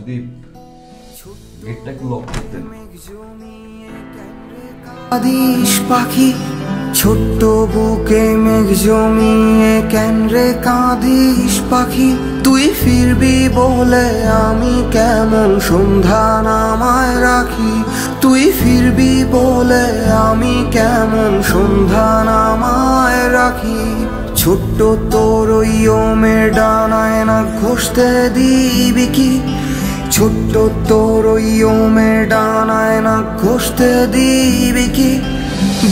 দীপ গেটটা একটু লক করতেন। আদিশ পাখি ছোট্ট বুকে মেঘ জমিয়ে কেন রে কাঁদিস পাখি, তুই ফিরবি বলে আমি কেমন সন্ধ্যা নামায় রাখি, তুই ফিরবি বলে আমি কেমন সন্ধ্যা নামায় রাখি। ছোট্ট তোর ওই ওমের ডানায় না ঘষতে দিবি কি, ছোট্ট তোর ওই ওমের ডানায় না ঘষতে দিবি কি,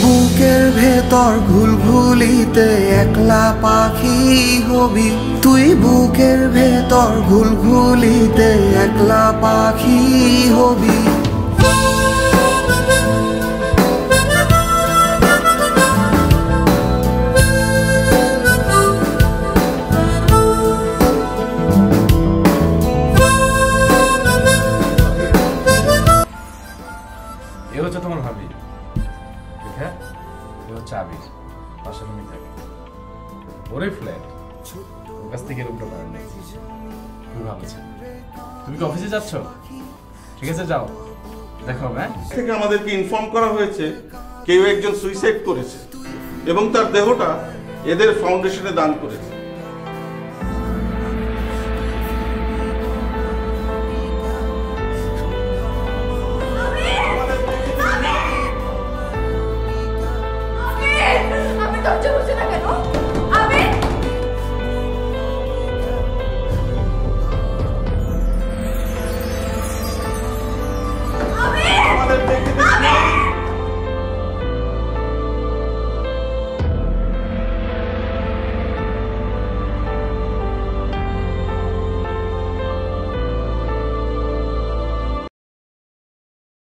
বুকের ভেতর ঘুলঘুলিতে একলা পাখি হবি, তুই বুকের ভেতর ঘুলঘুলিতে একলা পাখি হবি। এ হচ্ছে তোমার ভাবি, হ্যাঁ এ হচ্ছে আবির, পাশে রুমে থাকে, ওরই ফ্ল্যাট, ওর কাছ থেকে রুমটা ভাড়া নিয়েছি। খুব ভালো ছিল। তুমি কি অফিসে যাচ্ছ? ঠিক আছে যাও, দেখো। হ্যাঁ থেকে আমাদেরকে ইনফর্ম করা হয়েছে কেউ একজন সুইসাইড করেছে এবং তার দেহটা এদের ফাউন্ডেশনে দান করেছে।